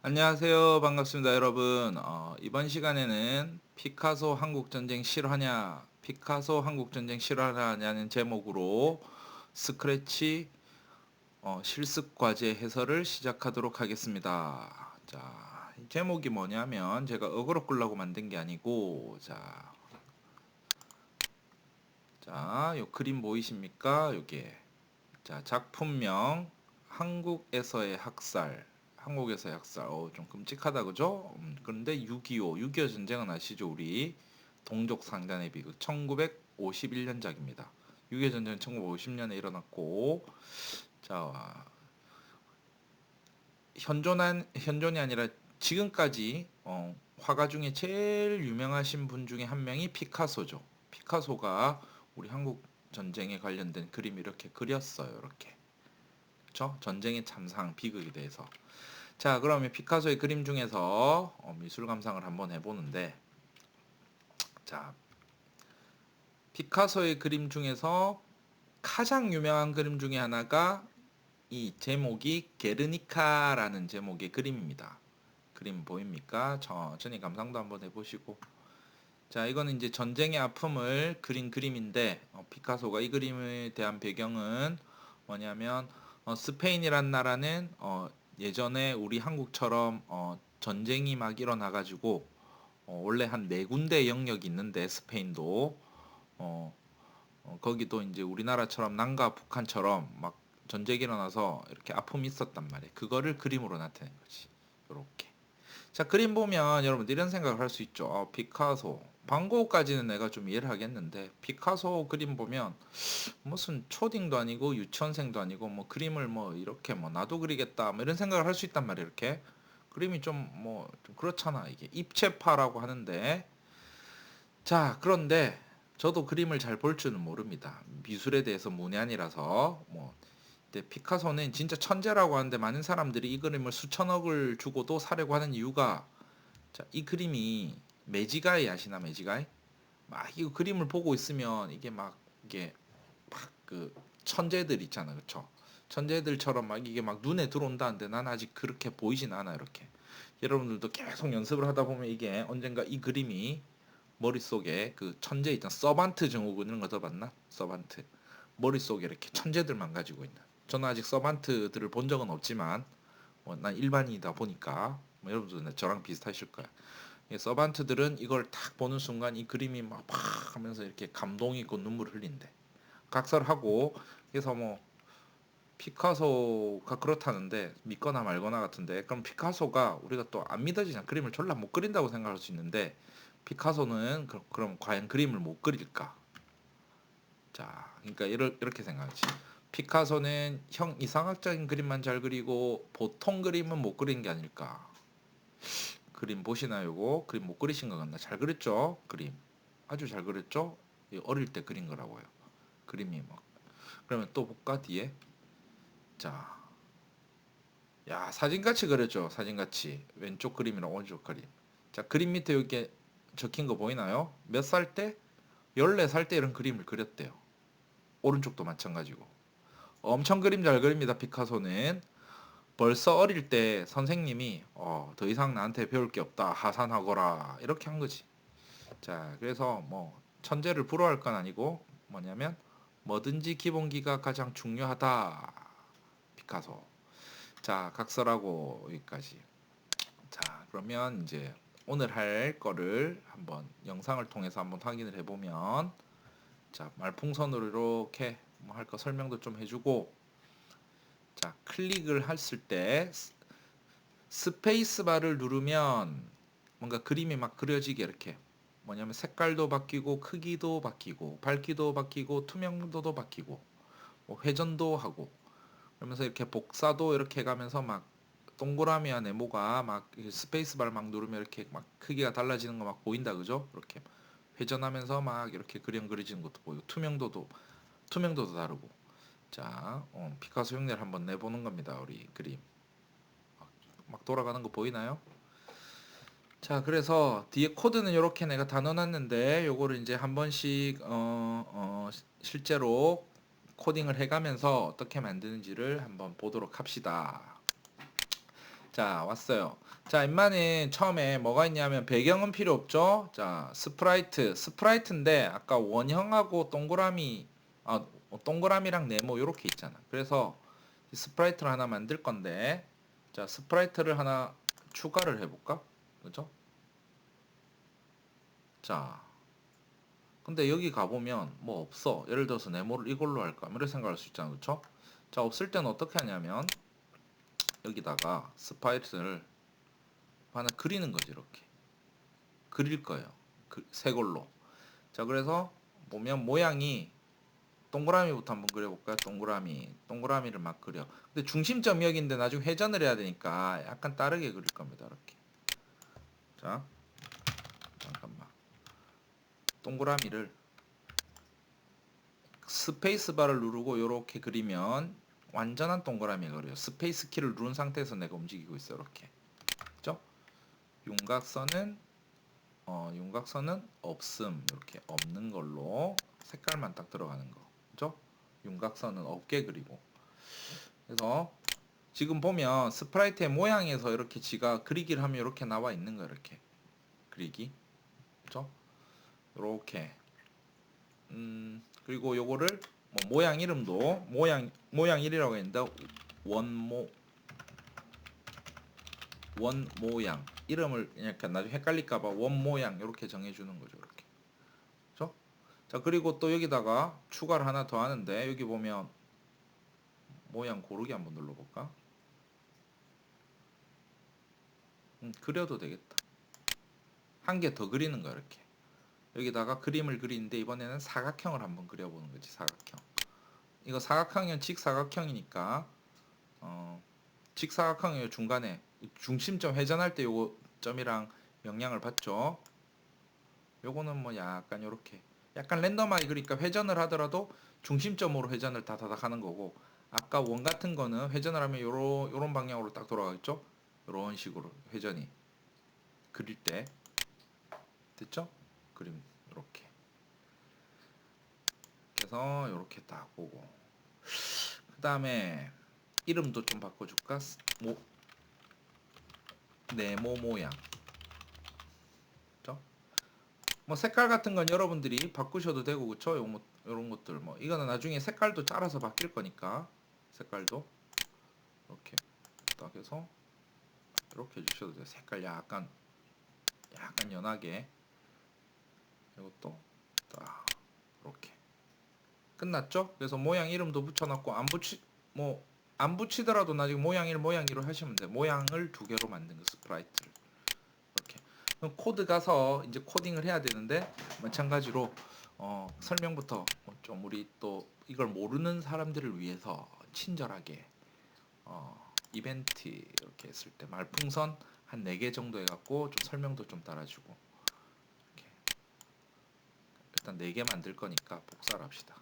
안녕하세요. 반갑습니다, 여러분. 이번 시간에는 피카소 한국전쟁 실화냐, 피카소 한국전쟁 실화냐는 제목으로 스크래치 실습 과제 해설을 시작하도록 하겠습니다. 자, 이 제목이 뭐냐면 제가 어그로 끌라고 만든 게 아니고, 요 그림 보이십니까? 요게. 자, 작품명 한국에서의 학살. 한국에서의 학살. 좀 끔찍하다 그죠? 그런데 6.25 전쟁은 아시죠? 우리 동족 상잔의 비극 1951년작입니다. 6.25 전쟁은 1950년에 일어났고, 자, 현존이 아니라 지금까지 화가 중에 제일 유명하신 분 중에 한 명이 피카소죠. 피카소가 우리 한국 전쟁에 관련된 그림 이렇게 그렸어요. 이렇게. 그렇죠? 전쟁의 참상 비극에 대해서. 자, 그러면 피카소의 그림 중에서 미술 감상을 한번 해보는데, 자, 피카소의 그림 중에서 가장 유명한 그림 중에 하나가 이 제목이 게르니카라는 제목의 그림입니다. 그림 보입니까? 천천히 감상도 한번 해보시고. 자, 이거는 이제 전쟁의 아픔을 그린 그림인데, 피카소가 이 그림에 대한 배경은 뭐냐면, 스페인이란 나라는 예전에 우리 한국처럼 전쟁이 막 일어나가지고 원래 한 네 군데 영역이 있는데 스페인도 어, 거기도 이제 우리나라처럼 남과 북한처럼 막 전쟁이 일어나서 이렇게 아픔이 있었단 말이에요. 그거를 그림으로 나타낸 거지. 요렇게. 자, 그림 보면 여러분들 이런 생각을 할 수 있죠. 피카소. 방고까지는 내가 좀 이해를 하겠는데, 피카소 그림 보면 무슨 초딩도 아니고 유치원생도 아니고 뭐 그림을 뭐 이렇게 뭐 나도 그리겠다 뭐 이런 생각을 할 수 있단 말이에요. 이렇게. 그림이 좀 뭐 좀 그렇잖아. 이게 입체파라고 하는데. 자, 그런데 저도 그림을 잘 볼 줄은 모릅니다. 미술에 대해서 문외한이라서 뭐 근데 피카소는 진짜 천재라고 하는데 많은 사람들이 이 그림을 수천억을 주고도 사려고 하는 이유가 자, 이 그림이 매지가이 아시나 매지가이? 막 이 그림을 보고 있으면 이게 막 이게 막 그 천재들 있잖아. 그쵸? 천재들처럼 막 이게 막 눈에 들어온다는데 난 아직 그렇게 보이진 않아 이렇게. 여러분들도 계속 연습을 하다 보면 이게 언젠가 이 그림이 머릿속에 그 천재 있잖아. 서반트 증후군 이런 거 들어봤나? 서반트. 머릿속에 이렇게 천재들만 가지고 있는. 저는 아직 서반트들을 본 적은 없지만 난 일반인이다 보니까 여러분들도 저랑 비슷하실 거야. 서반트들은 이걸 딱 보는 순간 이 그림이 막 팍 하면서 이렇게 감동이 있고 눈물을 흘린대. 각설하고 그래서 뭐 피카소가 그렇다는데 믿거나 말거나 같은데 그럼 피카소가 우리가 또 안 믿어지잖아. 그림을 졸라 못 그린다고 생각할 수 있는데 피카소는 그럼 과연 그림을 못 그릴까? 자, 그러니까 이렇게 생각하지. 피카소는 형 이상학적인 그림만 잘 그리고 보통 그림은 못 그리는 게 아닐까? 그림 보시나요? 요거 그림 못 그리신 것 같나? 잘 그렸죠? 그림 아주 잘 그렸죠? 어릴 때 그린 거라고요. 그림이 막 그러면 또 볼까 뒤에 자, 야 사진같이 그렸죠? 사진같이 왼쪽 그림이랑 오른쪽 그림. 자, 그림 밑에 이렇게 적힌 거 보이나요? 몇 살 때? 14살 때 이런 그림을 그렸대요. 오른쪽도 마찬가지고. 엄청 그림 잘 그립니다. 피카소는 벌써 어릴 때 선생님이 더 이상 나한테 배울 게 없다. 하산하거라. 이렇게 한 거지. 자, 그래서 뭐 천재를 부러워할 건 아니고 뭐냐면 뭐든지 기본기가 가장 중요하다. 피카소. 자, 각설하고 여기까지. 자, 그러면 이제 오늘 할 거를 한번 영상을 통해서 한번 확인을 해보면 자, 말풍선으로 이렇게 뭐 할 거 설명도 좀 해주고 자, 클릭을 했을 때 스페이스 바를 누르면 뭔가 그림이 막 그려지게 이렇게 뭐냐면 색깔도 바뀌고 크기도 바뀌고 밝기도 바뀌고 투명도도 바뀌고 뭐 회전도 하고 그러면서 이렇게 복사도 이렇게 해가면서 막 동그라미와 네모가 막 스페이스 바를 막 누르면 이렇게 막 크기가 달라지는 거 막 보인다 그죠? 이렇게 회전하면서 막 이렇게 그림 그려지는 것도 보이고 투명도도 다르고 자 피카소 흉내를 한번 내보는 겁니다. 우리 그림 막 돌아가는 거 보이나요? 자, 그래서 뒤에 코드는 이렇게 내가 다 넣어놨는데 요거를 이제 한 번씩 실제로 코딩을 해가면서 어떻게 만드는지를 한번 보도록 합시다. 자, 왔어요. 자, 인마는 처음에 뭐가 있냐면 배경은 필요 없죠. 자, 스프라이트인데 아까 원형하고 동그라미, 동그라미랑 네모 이렇게 있잖아. 그래서 스프라이트를 하나 만들 건데, 자, 스프라이트를 하나 추가를 해볼까? 그죠? 자, 근데 여기 가보면 뭐 없어. 예를 들어서 네모를 이걸로 할까? 이런 생각할 수 있잖아. 그쵸? 자, 없을 때는 어떻게 하냐면 여기다가 스프라이트를 하나 그리는 거지. 이렇게 그릴 거예요. 새 걸로. 자, 그래서 보면 모양이 동그라미부터 한번 그려볼까요? 동그라미를 막 그려. 근데 중심점이 여기인데 나중에 회전을 해야 되니까 약간 다르게 그릴 겁니다. 이렇게. 자, 잠깐만. 동그라미를 스페이스 바를 누르고 이렇게 그리면 완전한 동그라미가 그려요. 스페이스 키를 누른 상태에서 내가 움직이고 있어. 이렇게. 그죠? 윤곽선은 윤곽선은 없음. 이렇게 없는 걸로 색깔만 딱 들어가는 거. 그죠? 윤곽선은 없게 그리고. 그래서 지금 보면 스프라이트의 모양에서 이렇게 지가 그리기를 하면 이렇게 나와 있는 거 이렇게 그리기. 그죠? 이렇게. 그리고 요거를 뭐 모양 이름도 모양 1이라고 했는데 원 모양 이름을 이렇게 나중에 헷갈릴까봐 원 모양 이렇게 정해주는 거죠. 이렇게. 그죠? 자, 그리고 또 여기다가 추가를 하나 더 하는데 여기 보면 모양 고르기 한번 눌러볼까? 그려도 되겠다. 한 개 더 그리는 거야. 이렇게. 여기다가 그림을 그리는데 이번에는 사각형을 한번 그려보는 거지. 사각형. 이거 사각형은 직사각형이니까 직사각형의 중간에 중심점 회전할 때 요거 점이랑 영향을 받죠. 요거는 뭐 약간 요렇게 약간 랜덤하게 그러니까 회전을 하더라도 중심점으로 회전을 다다닥 하는 거고, 아까 원 같은 거는 회전을 하면 요런 방향으로 딱 돌아가겠죠. 요런 식으로 회전이 그릴 때 됐죠? 그림 요렇게. 그래서 요렇게 딱 보고 그 다음에 이름도 좀 바꿔줄까? 네모 모양. 그죠? 뭐 색깔 같은 건 여러분들이 바꾸셔도 되고 그쵸? 요런 것들 뭐 이거는 나중에 색깔도 따라서 바뀔 거니까 색깔도 이렇게 딱 해서 이렇게 해주셔도 돼요. 색깔 약간 연하게. 이것도 딱 이렇게 끝났죠? 그래서 모양 이름도 붙여놨고 안 붙이더라도 나중에 모양 1, 모양 2로 하시면 돼요. 모양을 두 개로 만든 거 스프라이트를 이렇게. 그럼 코드 가서 이제 코딩을 해야 되는데 마찬가지로 설명부터 좀 우리 또 이걸 모르는 사람들을 위해서 친절하게 이벤트 이렇게 했을 때 말풍선 한 4개 정도 해갖고 좀 설명도 좀 따라주고 이렇게. 일단 4개 만들 거니까 복사를 합시다.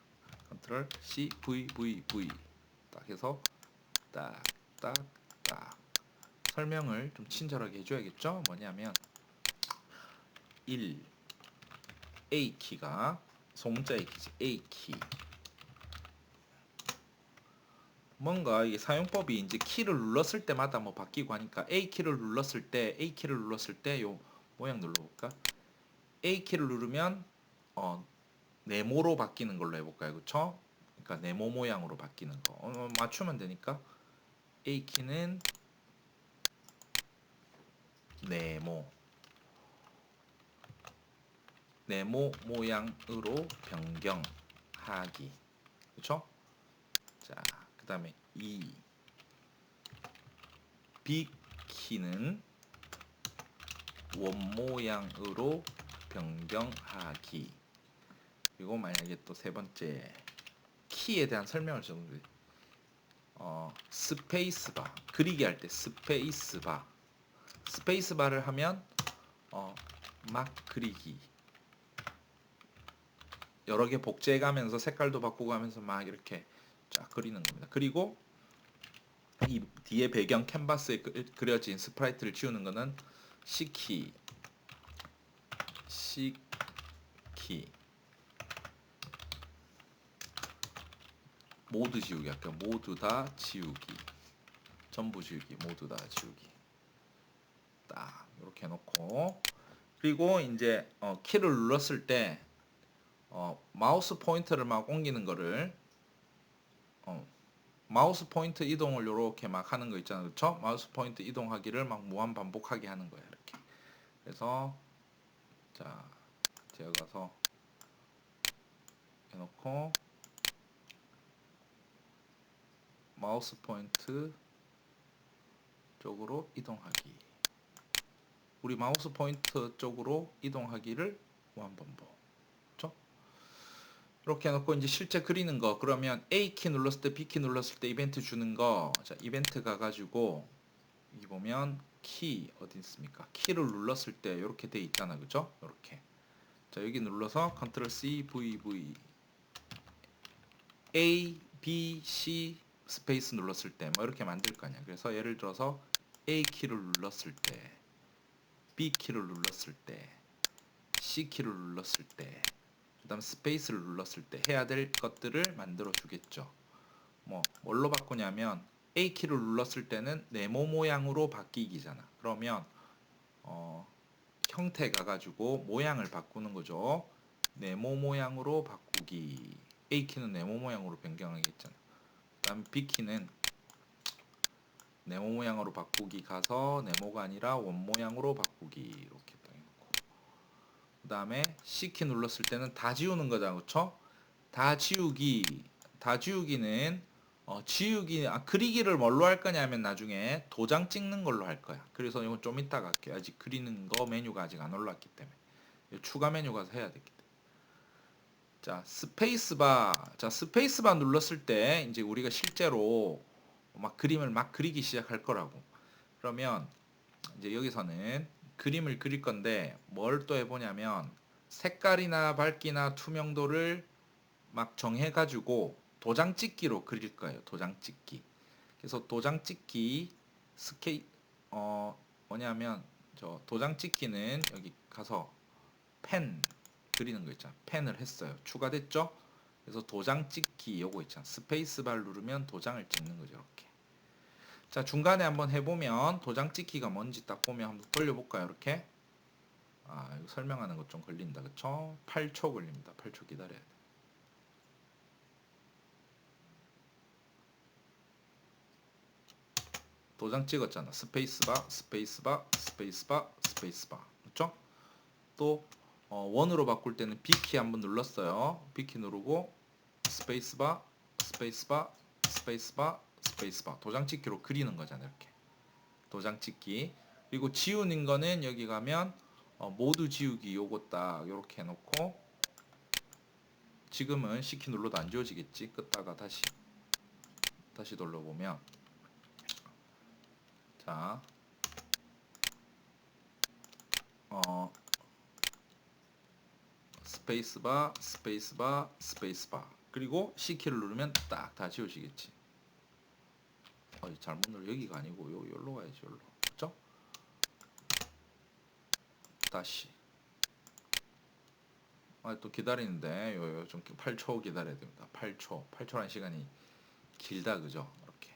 컨트롤 C V V V 딱 해서 딱 설명을 좀 친절하게 해줘야겠죠. 뭐냐면 1 A키가 소문자 A키지. A키 뭔가 이게 사용법이 이제 키를 눌렀을 때마다 뭐 바뀌고 하니까 A키를 눌렀을 때 요 모양 눌러볼까? A키를 누르면 네모로 바뀌는 걸로 해볼까요? 그쵸? 그러니까 네모 모양으로 바뀌는 거 맞추면 되니까 A키는 네모 모양으로 변경하기. 그쵸? 자, 그 다음에 이 B키는 원 모양으로 변경하기. 그리고 만약에 또 세 번째 키에 대한 설명을 좀 스페이스바 그리기 할 때 스페이스바를 하면 막 그리기 여러 개 복제해 가면서 색깔도 바꾸고 하면서 막 이렇게 쫙 그리는 겁니다. 그리고 이 뒤에 배경 캔버스에 그려진 스프라이트를 지우는 거는 C키 모두 지우기 할게요. 모두 다 지우기. 전부 지우기. 모두 다 지우기. 이렇게 해놓고 그리고 이제 키를 눌렀을 때 마우스 포인터를 막 옮기는 거를 마우스 포인트 이동을 이렇게 막 하는 거 있잖아요. 그렇죠? 마우스 포인트 이동하기를 막 무한 반복하게 하는 거예요. 이렇게. 그래서 자, 제가 가서 해놓고 마우스 포인트 쪽으로 이동하기. 우리 마우스 포인트 쪽으로 이동하기를 무한 반복. 그렇죠? 이렇게 해놓고 이제 실제 그리는 거 그러면 A 키 눌렀을 때 B 키 눌렀을 때 이벤트 주는 거. 자, 이벤트 가가지고 여기 보면 키 어디 있습니까? 키를 눌렀을 때 이렇게 돼 있잖아, 그죠? 이렇게. 자, 여기 눌러서 Ctrl C V V A B C 스페이스 눌렀을 때 뭐 이렇게 만들 거 아니야. 그래서 예를 들어서 A 키를 눌렀을 때, B 키를 눌렀을 때, C 키를 눌렀을 때, 그다음 스페이스를 눌렀을 때 해야 될 것들을 만들어 주겠죠. 뭐 뭘로 바꾸냐면 A 키를 눌렀을 때는 네모 모양으로 바뀌기잖아. 그러면 형태 가가지고 모양을 바꾸는 거죠. 네모 모양으로 바꾸기. A 키는 네모 모양으로 변경하겠잖아. 그다음 B 키는 네모 모양으로 바꾸기 가서 네모가 아니라 원 모양으로 바꾸기 이렇게 딱 해놓고 그다음에 C 키 눌렀을 때는 다 지우는 거잖아, 그렇죠? 다 지우기는 그리기를 뭘로 할 거냐면 나중에 도장 찍는 걸로 할 거야. 그래서 이건 좀 이따가 할게요. 아직 그리는 거 메뉴가 아직 안 올랐기 때문에 추가 메뉴 가서 해야 되기 때문에. 자, 스페이스바 눌렀을 때 이제 우리가 실제로 막 그림을 막 그리기 시작할 거라고. 그러면 이제 여기서는 그림을 그릴 건데 뭘 또 해보냐면 색깔이나 밝기나 투명도를 막 정해가지고 도장 찍기로 그릴 거예요. 도장 찍기. 그래서 도장 찍기 뭐냐면 저 도장 찍기는 여기 가서 펜 그리는 거 있잖아. 펜을 했어요. 추가됐죠? 그래서 도장 찍기 요거 있잖아. 스페이스바를 누르면 도장을 찍는 거죠. 이렇게. 자, 중간에 한번 해보면 도장 찍기가 뭔지 딱 보면 한번 돌려볼까요? 이렇게. 이거 설명하는 것 좀 걸린다. 그쵸? 8초 걸립니다. 8초 기다려야 돼. 도장 찍었잖아. 스페이스바, 스페이스바, 스페이스바, 스페이스바. 그쵸? 또 원으로 바꿀 때는 B키 한번 눌렀어요. B키 누르고 스페이스바, 스페이스바, 스페이스바, 스페이스바. 도장 찍기로 그리는 거잖아요. 이렇게. 도장 찍기. 그리고 지우는 거는 여기 가면 모두 지우기 요거 딱 요렇게 해놓고 지금은 C키 눌러도 안 지워지겠지. 끄다가 다시 돌려보면 자 스페이스바, 스페이스바, 스페이스바. 그리고 C키를 누르면 딱 다 지워지겠지. 잘못 눌러. 여기가 아니고 여기로 가야지. 여기로. 그렇죠? 다시. 또 기다리는데 좀 8초 기다려야 됩니다. 8초라는 시간이 길다, 그죠? 이렇게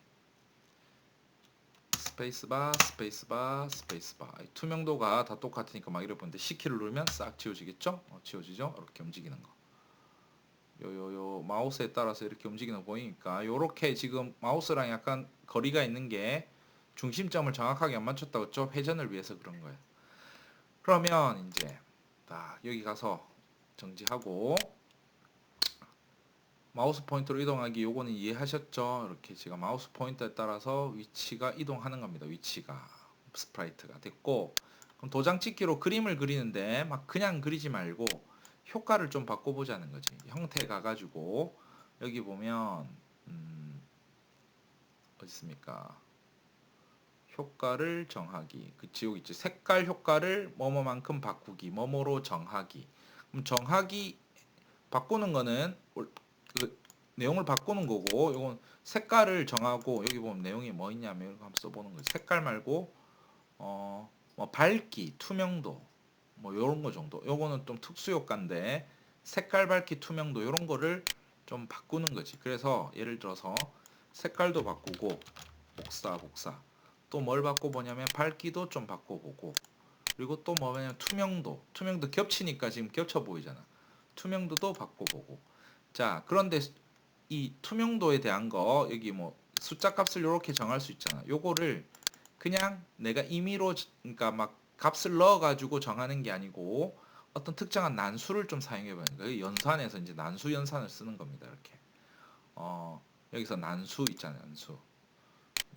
스페이스바, 스페이스바, 스페이스바. 투명도가 다 똑같으니까 막 이래 보는데 C키를 누르면 싹 지워지겠죠? 지워지죠? 이렇게 움직이는 거. 요 마우스에 따라서 이렇게 움직이는 거 보이니까 요렇게 지금 마우스랑 약간 거리가 있는 게 중심점을 정확하게 안 맞췄다, 그죠? 회전을 위해서 그런 거예요. 그러면 이제 딱 여기 가서 정지하고 마우스 포인터로 이동하기 요거는 이해하셨죠? 이렇게 제가 마우스 포인터에 따라서 위치가 이동하는 겁니다. 위치가 스프라이트가 됐고 그럼 도장 찍기로 그림을 그리는데 막 그냥 그리지 말고 효과를 좀 바꿔보자는 거지. 형태 가가지고 여기 보면 어디 있습니까? 효과를 정하기. 그 지옥 있지. 색깔 효과를 뭐뭐만큼 바꾸기. 뭐뭐로 정하기. 그럼 정하기 바꾸는 거는 그 내용을 바꾸는 거고 이건 색깔을 정하고 여기 보면 내용이 뭐 있냐면 이거 한번 써보는 거지. 색깔 말고 뭐 밝기, 투명도 뭐 요런 거 정도. 요거는 좀 특수 효과인데 색깔, 밝기, 투명도 요런 거를 좀 바꾸는 거지. 그래서 예를 들어서 색깔도 바꾸고 복사 또 뭘 바꿔보냐면 밝기도 좀 바꿔보고 그리고 또 뭐냐면 투명도 겹치니까 지금 겹쳐 보이잖아. 투명도도 바꿔보고. 자, 그런데 이 투명도에 대한 거 여기 뭐 숫자 값을 이렇게 정할 수 있잖아. 요거를 그냥 내가 임의로 그러니까 막 값을 넣어 가지고 정하는 게 아니고 어떤 특정한 난수를 좀 사용해 보는 거예요. 연산에서 이제 난수 연산을 쓰는 겁니다. 이렇게. 여기서 난수 있잖아요.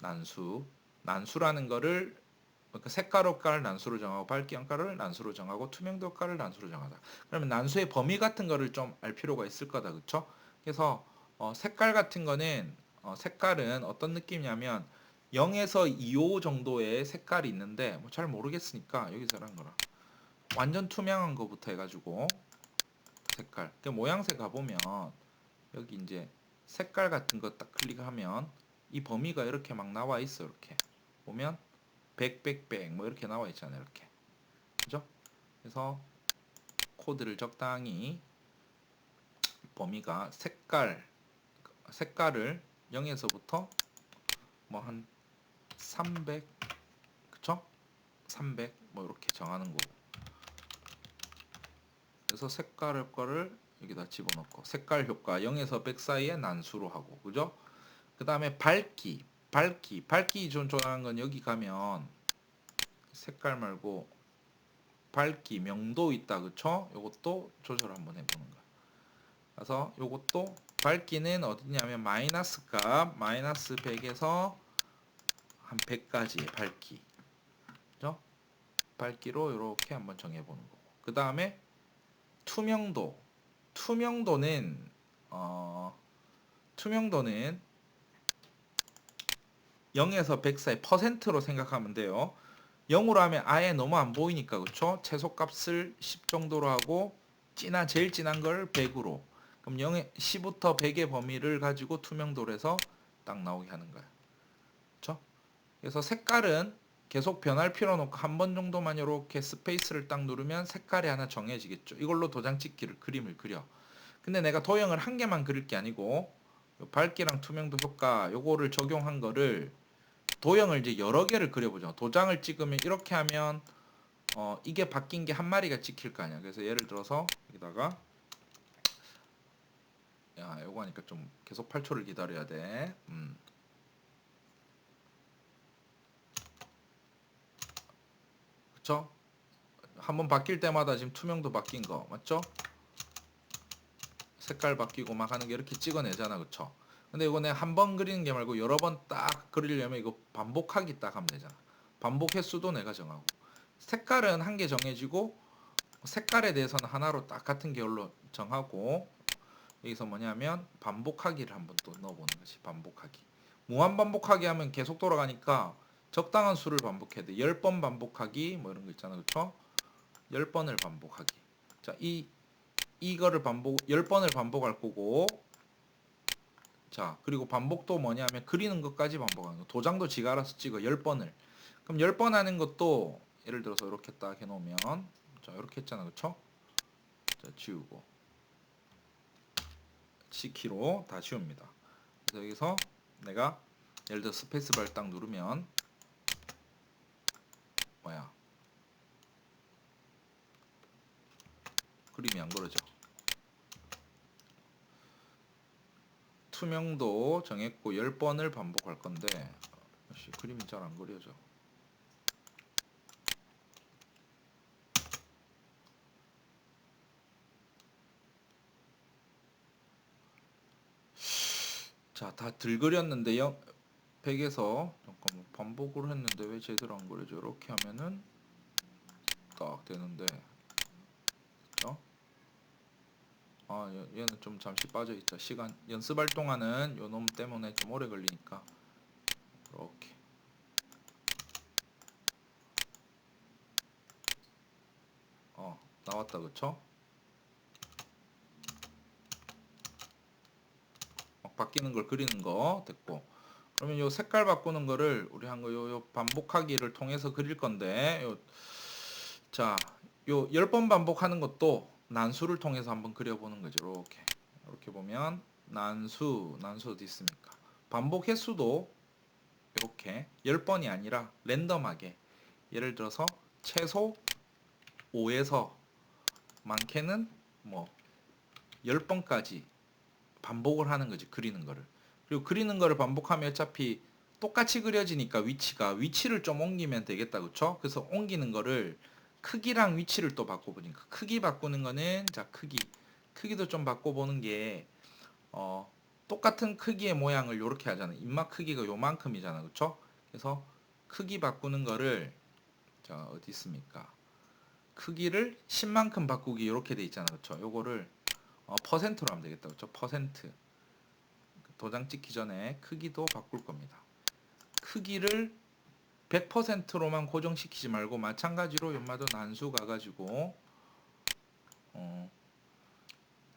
난수. 난수라는 거를 그러니까 색깔 효과를 난수로 정하고 밝기 효과를 난수로 정하고 투명도 효과를 난수로 정하자. 그러면 난수의 범위 같은 거를 좀 알 필요가 있을 거다. 그렇죠? 그래서 색깔 같은 거는 색깔은 어떤 느낌이냐면 0에서 2호 정도의 색깔이 있는데 뭐 잘 모르겠으니까 여기서 한 거라. 완전 투명한 거부터 해가지고 색깔. 그 모양새 가보면 여기 이제 색깔 같은 거 딱 클릭하면 이 범위가 이렇게 막 나와 있어. 이렇게 보면 100, 뭐 이렇게 나와 있잖아요. 이렇게. 그죠? 그래서 코드를 적당히 범위가 색깔을 0에서부터 뭐 한 300, 그쵸? 300 뭐 이렇게 정하는 거고. 그래서 색깔 효과를 여기다 집어넣고 색깔 효과 0에서 100 사이에 난수로 하고. 그죠? 그 다음에 밝기 조절하는 건 여기 가면 색깔 말고 밝기 명도 있다. 그쵸? 요것도 조절 한번 해보는 거야. 그래서 요것도 밝기는 어디냐면 마이너스 값 마이너스 100에서 한 100까지의 밝기. 그죠? 밝기로 이렇게 한번 정해보는 거고. 그 다음에 투명도. 투명도는 투명도는 0에서 100 사이 퍼센트로 생각하면 돼요. 0으로 하면 아예 너무 안 보이니까 그쵸? 최소값을 10 정도로 하고 제일 진한 걸 100으로. 그럼 10부터 100의 범위를 가지고 투명도로 해서 딱 나오게 하는 거야. 그쵸? 그래서 색깔은 계속 변할 필요는 없고 한 번 정도만 이렇게 스페이스를 딱 누르면 색깔이 하나 정해지겠죠. 이걸로 도장 찍기를 그림을 그려. 근데 내가 도형을 한 개만 그릴 게 아니고 밝기랑 투명도 효과 요거를 적용한 거를 도형을 이제 여러 개를 그려보죠. 도장을 찍으면 이렇게 하면 이게 바뀐 게 한 마리가 찍힐 거 아니야. 그래서 예를 들어서 여기다가 야 요거 하니까 좀 계속 8초를 기다려야 돼. 그쵸? 한번 바뀔 때마다 지금 투명도 바뀐 거 맞죠? 색깔 바뀌고 막 하는 게 이렇게 찍어내잖아. 그쵸? 근데 이거 내가 한 번 그리는 게 말고 여러 번 딱 그리려면 이거 반복하기 딱 하면 되잖아. 반복 횟수도 내가 정하고. 색깔은 한 개 정해지고 색깔에 대해서는 하나로 딱 같은 계열로 정하고 여기서 뭐냐면 반복하기를 한번 또 넣어보는 것이 반복하기. 무한 반복하기 하면 계속 돌아가니까 적당한 수를 반복해야 돼. 10번 반복하기 뭐 이런 거 있잖아. 그쵸? 10번을 반복하기. 자, 이거를 10번을 반복할 거고 자, 그리고 반복도 뭐냐면 그리는 것까지 반복하는 거. 도장도 지가 알아서 찍어 10번을. 그럼 10번 하는 것도 예를 들어서 이렇게 딱 해놓으면 자, 이렇게 했잖아. 그쵸? 자, 지우고 C키로 다 지웁니다. 그래서 여기서 내가 예를 들어 스페이스바를 딱 누르면 뭐야? 그림이 안 그려져. 투명도 정했고 10번을 반복할 건데 그림이 잘 안 그려져. 자, 다 들 그렸는데 100에서 잠깐만 반복을 했는데 왜 제대로 안 그려져? 이렇게 하면은 딱 되는데 그죠? 얘는 좀 잠시 빠져 있자. 시간 연습할 동안은 요 놈 때문에 좀 오래 걸리니까 이렇게 나왔다. 그쵸? 막 바뀌는 걸 그리는 거 됐고 그러면 요 색깔 바꾸는 거를 우리 한 거 요 반복하기를 통해서 그릴 건데 자, 요 10번 반복하는 것도 난수를 통해서 한번 그려보는 거죠. 이렇게 보면 난수 어디 있습니까? 반복 횟수도 이렇게 10번이 아니라 랜덤하게 예를 들어서 최소 5에서 많게는 뭐 10번까지 반복을 하는 거지, 그리는 거를. 그리고 그리는 거를 반복하면 어차피 똑같이 그려지니까 위치를 좀 옮기면 되겠다, 그쵸? 그래서 옮기는 거를 크기랑 위치를 또 바꿔보니까, 크기 바꾸는 거는, 자, 크기도 좀 바꿔보는 게 똑같은 크기의 모양을 이렇게 하잖아. 입맛 크기가 요만큼이잖아, 그쵸? 그래서 크기 바꾸는 거를, 자, 어디 있습니까? 크기를 10만큼 바꾸기 이렇게 돼 있잖아, 그쵸? 요거를 퍼센트로 하면 되겠다, 그쵸? 퍼센트. 도장 찍기 전에 크기도 바꿀 겁니다. 크기를 100%로만 고정시키지 말고, 마찬가지로 연마도 난수 가가지고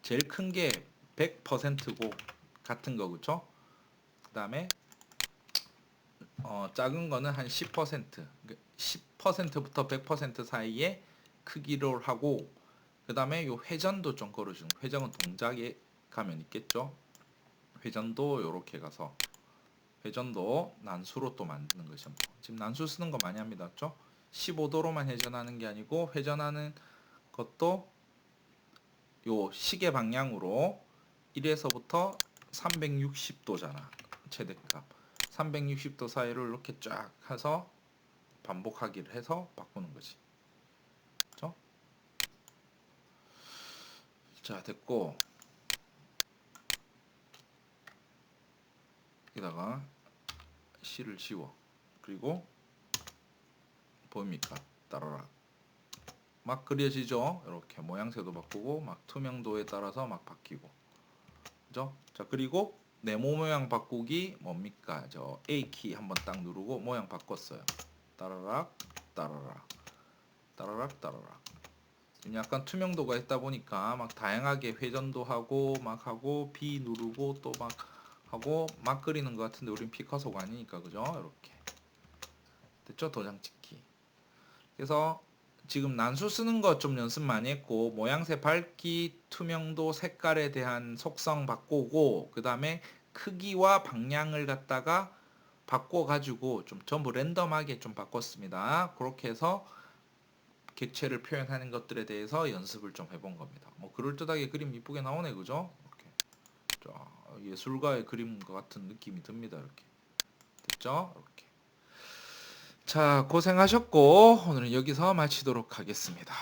제일 큰 게 100%고 같은 거, 그쵸? 그 다음에 작은 거는 한 10%, 10%부터 100% 사이에 크기로 하고, 그 다음에 요 회전도 좀 걸어주는, 회전은 동작에 가면 있겠죠? 회전도 요렇게 가서, 회전도 난수로 또 만드는 것이죠. 지금 난수 쓰는 거 많이 합니다, 그죠? 15도로만 회전하는 게 아니고, 회전하는 것도 요 시계 방향으로 1에서부터 360도잖아, 최대값. 360도 사이를 이렇게 쫙 해서 반복하기를 해서 바꾸는 거지. 그죠? 자, 됐고, 여기다가 C를 지워. 그리고 보입니까? 따라라. 막 그려지죠? 이렇게 모양새도 바꾸고, 막 투명도에 따라서 막 바뀌고. 그죠? 자, 그리고 네모 모양 바꾸기 뭡니까? 저 A키 한번 딱 누르고 모양 바꿨어요. 따라락, 따라락, 따라락, 따라락. 약간 투명도가 있다 보니까 막 다양하게 회전도 하고 막 하고 B 누르고 또 막 하고 막 그리는 것 같은데, 우린 피카소가 아니니까, 그죠? 이렇게 됐죠? 도장 찍기. 그래서 지금 난수 쓰는 거 좀 연습 많이 했고, 모양새 밝기, 투명도, 색깔에 대한 속성 바꾸고, 그 다음에 크기와 방향을 갖다가 바꿔가지고 좀 전부 랜덤하게 좀 바꿨습니다. 그렇게 해서 객체를 표현하는 것들에 대해서 연습을 좀 해본 겁니다. 뭐 그럴듯하게 그림 이쁘게 나오네, 그죠? 이렇게. 자, 예술가의 그림과 같은 느낌이 듭니다. 이렇게 됐죠? 이렇게. 자, 고생하셨고 오늘은 여기서 마치도록 하겠습니다.